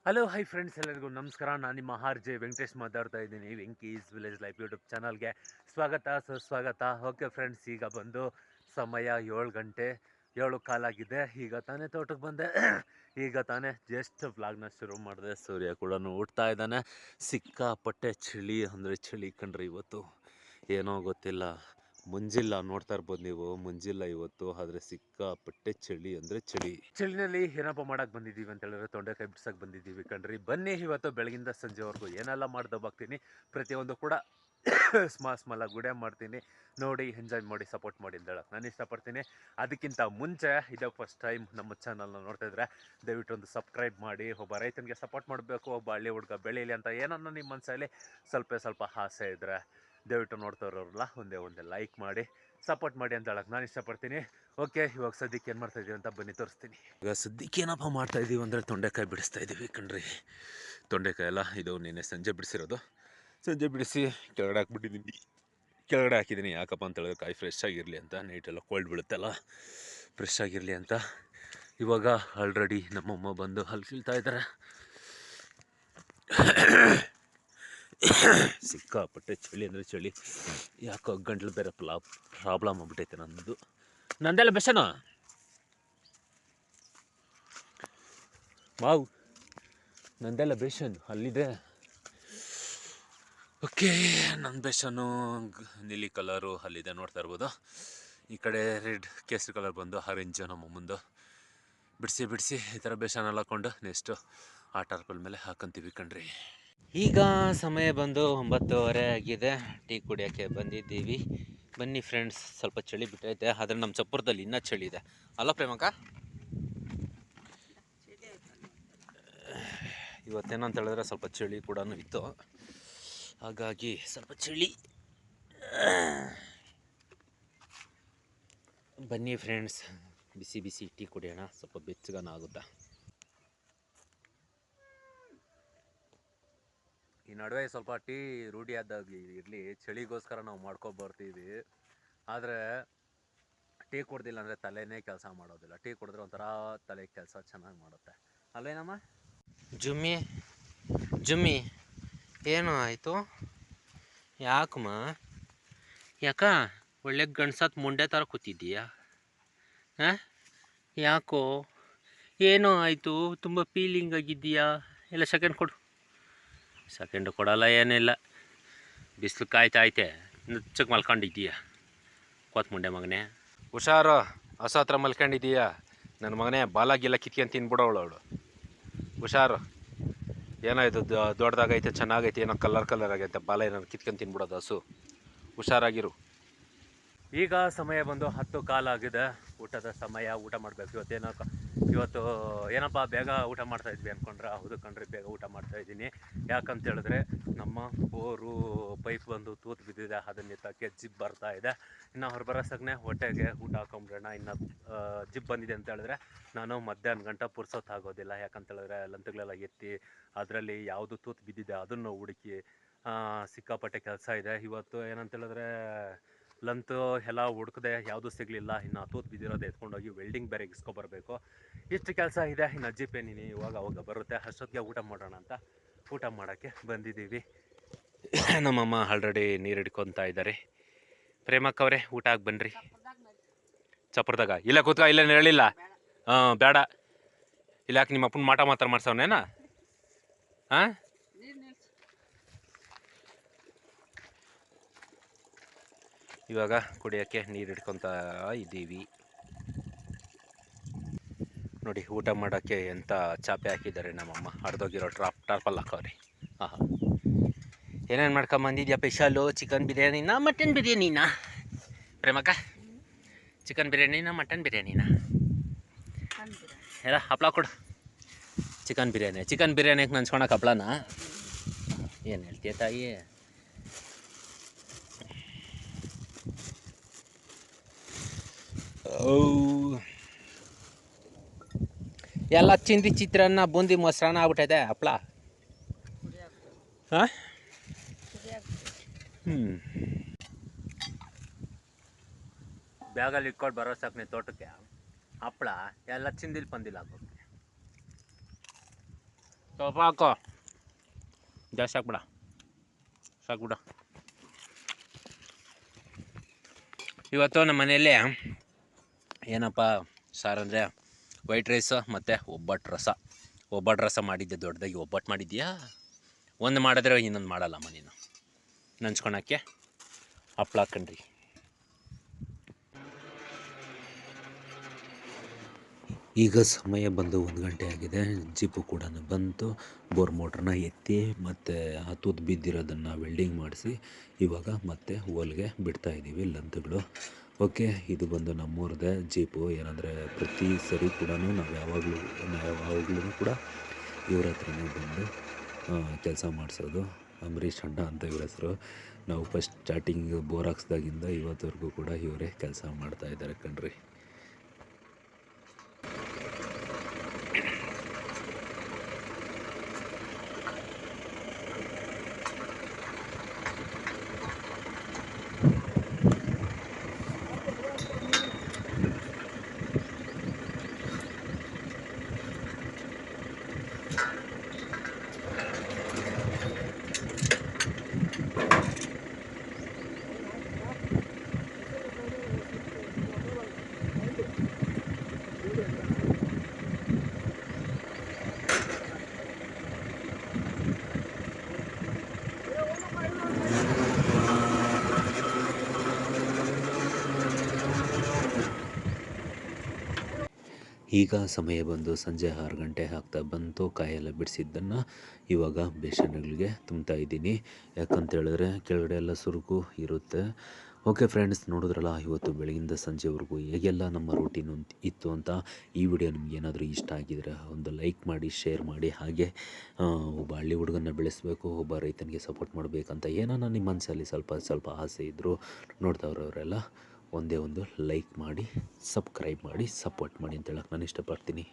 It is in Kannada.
ಹಲೋ ಹೈ ಫ್ರೆಂಡ್ಸ್, ಎಲ್ಲರಿಗೂ ನಮಸ್ಕಾರ. ನಾನು ನಿಮ್ಮ ಆರ್.ಜೆ. ವೆಂಕಟೇಶ್ ಮಾತಾಡ್ತಾ ಇದ್ದೀನಿ. ವೆಂಕೀಸ್ ವಿಲೇಜ್ ಲೈಫ್ ಯೂಟ್ಯೂಬ್ ಚಾನಲ್ಗೆ ಸ್ವಾಗತ ಸುಸ್ವಾಗತ. ಓಕೆ ಫ್ರೆಂಡ್ಸ್, ಈಗ ಬಂದು ಸಮಯ 7 ಗಂಟೆ 7 ಕಾಲಾಗಿದೆ. ಈಗ ತಾನೇ ತೋಟಕ್ಕೆ ಬಂದೆ. ಈಗ ತಾನೇ ಜಸ್ಟ್ ವ್ಲಾಗ್ನ ಶುರು ಮಾಡಿದೆ. ಸೂರ್ಯ ಕೂಡ ಹುಟ್ತಾ ಇದ್ದಾನೆ. ಸಿಕ್ಕಾಪಟ್ಟೆ ಚಳಿ ಅಂದರೆ ಚಳಿ ಕಂಡ್ರೆ ಇವತ್ತು ಏನೋ ಗೊತ್ತಿಲ್ಲ. ಮುಂಜಿಲ್ಲ, ನೋಡ್ತಾ ಇರ್ಬೋದು ನೀವು, ಮುಂಜಿಲ್ಲ ಇವತ್ತು. ಆದರೆ ಸಿಕ್ಕಾಪಟ್ಟೆ ಚಳಿ ಅಂದರೆ ಚಳಿನಲ್ಲಿ ಏನಪ್ಪ ಮಾಡಕ್ಕೆ ಬಂದಿದ್ದೀವಿ ಅಂತ ಹೇಳಿದ್ರೆ ತೊಂಡೆಕಾಯಿ ಬಿಡ್ಸಕ್ಕೆ ಬಂದಿದ್ದೀವಿ ಕಣ್ರಿ. ಬನ್ನಿ, ಇವತ್ತು ಬೆಳಗಿಂದ ಸಂಜೆವರೆಗೂ ಏನೆಲ್ಲ ಮಾಡ್ದೋಗ್ತೀನಿ ಪ್ರತಿಯೊಂದು ಕೂಡ ಸ್ಮಾಲಾಗಿ ವಿಡಿಯೋ ಮಾಡ್ತೀನಿ. ನೋಡಿ, ಎಂಜಾಯ್ ಮಾಡಿ, ಸಪೋರ್ಟ್ ಮಾಡಿ ಅಂತ ಹೇಳಕ್ಕೆ ನಾನು ಇಷ್ಟಪಡ್ತೀನಿ. ಅದಕ್ಕಿಂತ ಮುಂಚೆ ಇದೇ ಫಸ್ಟ್ ಟೈಮ್ ನಮ್ಮ ಚಾನಲ್ನ ನೋಡ್ತಾ ಇದ್ರೆ ದಯವಿಟ್ಟು ಒಂದು ಸಬ್ಸ್ಕ್ರೈಬ್ ಮಾಡಿ. ಒಬ್ಬ ರೈತನಿಗೆ ಸಪೋರ್ಟ್ ಮಾಡಬೇಕು, ಒಬ್ಬ ಹಳ್ಳಿ ಹುಡುಗ ಬೆಳೀಲಿ ಅಂತ ಏನನ್ನ ನಿಮ್ಮ ಮನಸ್ಸಲ್ಲಿ ಸ್ವಲ್ಪ ಆಸೆ ಇದ್ದರೆ ದಯವಿಟ್ಟು ನೋಡ್ತಾ ಇರೋರಲ್ಲ ಒಂದೇ ಲೈಕ್ ಮಾಡಿ, ಸಪೋರ್ಟ್ ಮಾಡಿ ಅಂತ ಹೇಳಕ್ಕೆ ನಾನು ಇಷ್ಟಪಡ್ತೀನಿ. ಓಕೆ, ಇವಾಗ ಸದ್ಯಕ್ಕೆ ಏನು ಮಾಡ್ತಾ ಇದೀವಿ ಅಂತ ಬನ್ನಿ ತೋರಿಸ್ತೀನಿ. ಈಗ ಸದ್ಯಕ್ಕೆ ಏನಪ್ಪ ಮಾಡ್ತಾ ಇದೀವಿ ಅಂದರೆ ತೊಂಡೆಕಾಯಿ ಬಿಡಿಸ್ತಾ ಇದ್ದೀವಿ ಕಣ್ರಿ. ತೊಂಡೆಕಾಯಿ ಎಲ್ಲ ಇದು ನಿನ್ನೆ ಸಂಜೆ ಬಿಡಿಸಿರೋದು. ಸಂಜೆ ಬಿಡಿಸಿ ಕೆಳಗಡೆ ಹಾಕಿದ್ದೀನಿ. ಯಾಕಪ್ಪ ಅಂತ ಹೇಳಿದ್ರೆ ಕಾಯಿ ಫ್ರೆಶ್ ಆಗಿರಲಿ ಅಂತ. ನೈಟೆಲ್ಲ ಕೋಲ್ಡ್ ಬೀಳುತ್ತಲ್ಲ, ಫ್ರೆಶ್ ಆಗಿರಲಿ ಅಂತ. ಇವಾಗ ಆಲ್ರೆಡಿ ನಮ್ಮಮ್ಮ ಬಂದು ಹಲ್ಲು ಕೀಳ್ತಾ ಇದ್ದಾರೆ. ಸಿಕ್ಕಾಪಟ್ಟೆ ಚಳಿ ಅಂದರೆ ಚಳಿ. ಯಾಕೋ ಗಂಟ್ಲು ಬೇರೆ ಪ್ರಾಬ್ಲಮ್ ಆಗ್ಬಿಟ್ಟೈತೆ ನಂದೆಲ್ಲ ಬೆಸನ ಮಾವು, ನಂದೆಲ್ಲ ಬೇಷನ್ ಅಲ್ಲಿದೆ. ಓಕೆ, ನನ್ನ ಬೇಷನ್ನು ನೀಲಿ ಕಲರು ಅಲ್ಲಿದೆ, ನೋಡ್ತಾ ಇರ್ಬೋದು. ಈ ಕಡೆ ರೆಡ್ ಕೇಸರಿ ಕಲರ್ ಬಂದು ಆರೆಂಜು ನಮ್ಮ ಮುಂದೆ ಬಿಡಿಸಿ ಈ ಥರ ಬೇಷನ್ ಹಾಕ್ಕೊಂಡು ನೆಕ್ಸ್ಟು ಆ ಟಾರ್ಪಲ್ ಮೇಲೆ ಹಾಕೊಂತೀವಿ ಕಣ್ರಿ. ಈಗ ಸಮಯ ಬಂದು 9:30 ಆಗಿದೆ. ಟೀ ಕುಡಿಯೋಕ್ಕೆ ಬಂದಿದ್ದೀವಿ. ಬನ್ನಿ ಫ್ರೆಂಡ್ಸ್, ಸ್ವಲ್ಪ ಚಳಿ ಬಿಟ್ಟೈತೆ. ಆದರೆ ನಮ್ಮ ಚಪ್ಪರದಲ್ಲಿ ಇನ್ನೂ ಚಳಿ ಇದೆ ಅಲ್ಲ ಪ್ರೇಮಕ್ಕ? ಇವತ್ತೇನಂತ ಹೇಳಿದ್ರೆ ಸ್ವಲ್ಪ ಚಳಿ ಕೂಡ ಇತ್ತು, ಹಾಗಾಗಿ ಸ್ವಲ್ಪ ಚಳಿ. ಬನ್ನಿ ಫ್ರೆಂಡ್ಸ್, ಬಿಸಿ ಟೀ ಕುಡಿಯೋಣ, ಸ್ವಲ್ಪ ಬೆಚ್ಚಗನ ಆಗುತ್ತಾ. ಈ ನಡುವೆ ಸ್ವಲ್ಪ ಟೀ ರೂಢಿಯಾದಾಗಿ ಇರಲಿ, ಚಳಿಗೋಸ್ಕರ ನಾವು ಮಾಡ್ಕೊಬರ್ತೀವಿ. ಆದರೆ ಟೀ ಕುಡ್ದಿಲ್ಲ ಅಂದರೆ ತಲೆನೇ ಕೆಲಸ ಮಾಡೋದಿಲ್ಲ. ಟೀ ಕುಡಿದ್ರೆ ಒಂಥರ ತಲೆ ಕೆಲಸ ಚೆನ್ನಾಗಿ ಮಾಡುತ್ತೆ ಅಲ್ವೇನಮ್ಮ? ಜುಮ್ಮಿ ಏನು ಆಯಿತು? ಯಾಕಮ್ಮ? ಯಾಕ ಒಳ್ಳೆ ಗಂಡ್ಸತ್ ಮುಂಡೆ ಥರ ಕೂತಿದ್ದೀಯಾ? ಹಾಂ, ಯಾಕೋ ಏನೋ ಆಯಿತು? ತುಂಬ ಫೀಲಿಂಗ್ ಆಗಿದ್ದೀಯಾ? ಎಲ್ಲ ಸೆಕೆಂಡು ಕೊಡಲ್ಲ, ಏನಿಲ್ಲ. ಬಿಸಿಲು ಕಾಯ್ತೈತೆ, ನುಚ್ಚಕ್ಕೆ ಮಲ್ಕೊಂಡಿದ್ದೀಯಾ ಮುಂಡೆ ಮಗನೇ? ಹುಷಾರು, ಹಸು ಹತ್ರ ಮಲ್ಕೊಂಡಿದ್ದೀಯಾ ನನ್ನ ಮಗನೇ. ಬಾಲಾಗಿಲ್ಲ ಕಿತ್ಕೊಂಡು ತಿನ್ಬಿಡೋಳು ಅವಳು. ಹುಷಾರು, ಏನೋ ಇದು ದೊಡ್ಡದಾಗೈತೆ, ಚೆನ್ನಾಗೈತೆ, ಏನೋ ಕಲರ್ ಆಗೈತೆ, ಬಾಲ ಏನೋ ಕಿತ್ಕೊಂಡು ತಿನ್ಬಿಡೋದು ಹಸು. ಹುಷಾರಾಗಿರು. ಈಗ ಸಮಯ ಬಂದು 10 ಕಾಲಾಗಿದೆ. ಊಟದ ಸಮಯ. ಊಟ ಮಾಡಬೇಕು. ಇವತ್ತು ಏನಪ್ಪ ಬೇಗ ಊಟ ಮಾಡ್ತಾಯಿದ್ವಿ ಅಂದ್ಕೊಂಡ್ರೆ, ಹೌದು ಕಣ್ರಿ, ಬೇಗ ಊಟ ಮಾಡ್ತಾಯಿದ್ದೀನಿ. ಯಾಕಂತ ಹೇಳಿದ್ರೆ ನಮ್ಮ ಬೋರು ಪೈಪ್ ಬಂದು ತೂತು ಬಿದ್ದಿದೆ, ಅದನ್ನ ಎತ್ತಕ್ಕೆ ಜಿಪ್ ಬರ್ತಾ ಇದೆ. ಇನ್ನು ಹೊರಬರೋಸಗ್ನೆ ಹೊಟ್ಟೆಗೆ ಊಟ ಹಾಕೊಂಬಿಡೋಣ. ಇನ್ನು ಜಿಪ್ ಬಂದಿದೆ ಅಂತ ಹೇಳಿದ್ರೆ ನಾನು ಮಧ್ಯಾಹ್ನ ಗಂಟ ಪುರ್ಸೊತ್ತಾಗೋದಿಲ್ಲ. ಯಾಕಂತ ಹೇಳಿದ್ರೆ ಲಂತಗಳೆಲ್ಲ ಎತ್ತಿ ಅದರಲ್ಲಿ ಯಾವುದು ತೂತು ಬಿದ್ದಿದೆ ಅದನ್ನು ಹುಡುಕಿ ಸಿಕ್ಕಾಪಟ್ಟೆ ಕೆಲಸ ಇದೆ. ಇವತ್ತು ಏನಂತ ಹೇಳಿದ್ರೆ ಲಂತು ಎಲ್ಲ ಹುಡುಕದೆ ಯಾವುದೂ ಸಿಗಲಿಲ್ಲ. ಇನ್ನು ತೂತು ಬಿದ್ದಿರೋದು ಎತ್ಕೊಂಡೋಗಿ ವೆಲ್ಡಿಂಗ್ ಬೇರೆ ಇಸ್ಕೊಬರ್ಬೇಕು. ಇಷ್ಟು ಕೆಲಸ ಇದೆ. ಇನ್ನು ಜಿಪ್ ಏನಿನಿ ಇವಾಗ ಬರುತ್ತೆ. ಅಷ್ಟೊತ್ತಿಗೆ ಊಟ ಮಾಡೋಣ ಅಂತ ಊಟ ಮಾಡೋಕ್ಕೆ ಬಂದಿದ್ದೀವಿ. ನಮ್ಮಮ್ಮ ಆಲ್ರೆಡಿ ನೀರು ಹಿಡ್ಕೊತಾ ಇದ್ದಾರೆ. ಪ್ರೇಮಕ್ಕವ್ರೆ, ಊಟ ಆಗಿ ಬನ್ನಿರಿ. ಚಪ್ಪರದಾಗ ಇಲ್ಲ ಕೂತ್ಕ, ಇಲ್ಲ ಹೇಳಿಲ್ಲ. ಬೇಡ, ಇಲ್ಲ ಯಾಕೆ ನಿಮ್ಮ ಅಪ್ಪನ ಮಾತ್ರ ಮಾಡ್ಸವನೇನಾ? ಹಾಂ, ಇವಾಗ ಕುಡಿಯೋಕ್ಕೆ ನೀರು ಹಿಡ್ಕೊತಾ ಇದ್ದೀವಿ. ನೋಡಿ, ಊಟ ಮಾಡೋಕ್ಕೆ ಎಂಥ ಚಾಪೆ ಹಾಕಿದ್ದಾರೆ ನಮ್ಮಮ್ಮ. ಅರ್ಧೋಗಿರೋ ಟಾರ್ಪಲ್ ಹಾಕವ್ರಿ. ಆಹಾ, ಏನೇನು ಮಾಡ್ಕೊಂಬಂದಿದ್ಯಾ ಸ್ಪೆಷಲು? ಚಿಕನ್ ಬಿರಿಯಾನಿನಾ, ಮಟನ್ ಬಿರಿಯಾನಿನಾ ಪ್ರೇಮಕ್ಕ? ಚಿಕನ್ ಬಿರಿಯಾನಿನಾ, ಮಟನ್ ಬಿರಿಯಾನಿನಾ? ಎಲ್ಲ ಹಪ್ಳ ಕೊಡು. ಚಿಕನ್ ಬಿರಿಯಾನಿಗೆ ನಂಚ್ಕೊಳಕ್ಕೆ ಹಪ್ಳನಾ? ಏನು ಹೇಳ್ತೀಯ ತಾಯಿ? ಎಲ್ಲ ಚಿಂದಿ ಚಿತ್ರಾನ್ನ ಬೂಂದಿ ಮೊಸರನ್ನ ಆಗ್ಬಿಟ್ಟೈತೆ. ಹಪ್ಳ ಹಾಂ, ಬ್ಯಾಗಲ್ಲಿ ಇಟ್ಕೊಂಡು ಬರೋ ಸಾಕು ತೋಟಕ್ಕೆ ಹಪ್ಪಳ ಎಲ್ಲ ಚಿಂದಿಲ್ ಪಂದಿಲ್ ಆಗೋದು. ಸ್ವಲ್ಪ ಹಾಕೋ, ಜಾಸ್ತಿ ಹಾಕ್ಬಿಡ, ಸಾಕ್ಬಿಡ. ಇವತ್ತು ನಮ್ಮ ಮನೆಯಲ್ಲಿ ಏನಪ್ಪ ಸಾರಂದರೆ ವೈಟ್ ರೈಸು ಮತ್ತು ಒಬ್ಬಟ್ಟು ರಸ ಮಾಡಿದ್ದೆ. ದೊಡ್ಡದಾಗಿ ಒಬ್ಬಟ್ಟು ಮಾಡಿದ್ಯಾ, ಒಂದು ಮಾಡಿದ್ರೆ ಇನ್ನೊಂದು ಮಾಡಲ್ಲಮ್ಮ ನೀನು. ನಂಚ್ಕೊಳಕ್ಕೆ ಹಪ್ಳ ಹಾಕ್ಕೊಂಡ್ರಿ. ಈಗ ಸಮಯ ಬಂದು 1 ಗಂಟೆ ಆಗಿದೆ. ಜೀಪು ಕೂಡ ಬಂತು. ಬೋರ್ ಮೋಟ್ರನ್ನ ಎತ್ತಿ ಮತ್ತು ಆ ತೂತು ಬಿದ್ದಿರೋದನ್ನು ವೆಲ್ಡಿಂಗ್ ಮಾಡಿಸಿ ಇವಾಗ ಮತ್ತೆ ಹೋಲ್ಗೆ ಬಿಡ್ತಾಯಿದ್ದೀವಿ ಲಂತ್ಗಳು. ಓಕೆ, ಇದು ಬಂದು ನಮ್ಮೂರದೇ ಜೀಪು. ಏನಂದರೆ ಪ್ರತಿ ಸರಿ ಕೂಡ ನಾವು ಯಾವಾಗಲೂ ಕೂಡ ಇವ್ರ ಹತ್ರನೇ ಬಂದು ಕೆಲಸ ಮಾಡಿಸೋದು. ಅಂಬರೀಷ್ ಅಣ್ಣ ಅಂತ ಇವ್ರ ಹೆಸರು. ನಾವು ಫಸ್ಟ್ ಸ್ಟಾರ್ಟಿಂಗ್ ಬೋರ್ ಹಾಕ್ಸ್ದಾಗಿಂದ ಇವತ್ತವರೆಗೂ ಕೂಡ ಇವರೇ ಕೆಲಸ ಮಾಡ್ತಾಯಿದ್ದಾರೆ ಕಣ್ರಿ. ಈಗ ಸಮಯ ಬಂದು ಸಂಜೆ 6 ಗಂಟೆ ಆಗ್ತಾ ಬಂತು. ಕಾಯೆಲ್ಲ ಬಿಡಿಸಿದ್ದನ್ನು ಇವಾಗ ಬೇಸನ್ಗಳಿಗೆ ತುಂಬ್ತಾ ಇದ್ದೀನಿ. ಯಾಕಂತೇಳಿದ್ರೆ ಕೆಳಗಡೆ ಎಲ್ಲ ಸುರುಕು ಇರುತ್ತೆ. ಓಕೆ ಫ್ರೆಂಡ್ಸ್, ನೋಡಿದ್ರಲ್ಲ ಇವತ್ತು ಬೆಳಗಿಂದ ಸಂಜೆವರೆಗೂ ಹೇಗೆಲ್ಲ ನಮ್ಮ ರೂಟೀನು ಇತ್ತು ಅಂತ. ಈ ವಿಡಿಯೋ ನಿಮ್ಗೆ ಏನಾದರೂ ಇಷ್ಟ ಆಗಿದರೆ ಒಂದು ಲೈಕ್ ಮಾಡಿ, ಶೇರ್ ಮಾಡಿ. ಹಾಗೆ ಒಬ್ಬ ಹಳ್ಳಿ ಹುಡುಗನ್ನ ಬೆಳೆಸಬೇಕು, ಒಬ್ಬ ರೈತನಿಗೆ ಸಪೋರ್ಟ್ ಮಾಡಬೇಕಂತ ಏನಾನ ನಿಮ್ಮ ಮನಸ್ಸಲ್ಲಿ ಸ್ವಲ್ಪ ಆಸೆ ಇದ್ದರೂ ನೋಡ್ದವ್ರವರೆಲ್ಲ ಒಂದೇ ಒಂದು ಲೈಕ್ ಮಾಡಿ, ಸಬ್ಸ್ಕ್ರೈಬ್ ಮಾಡಿ, ಸಪೋರ್ಟ್ ಮಾಡಿ ಅಂತ ಹೇಳಕ್ಕೆ ನಾನು ಇಷ್ಟಪಡ್ತೀನಿ.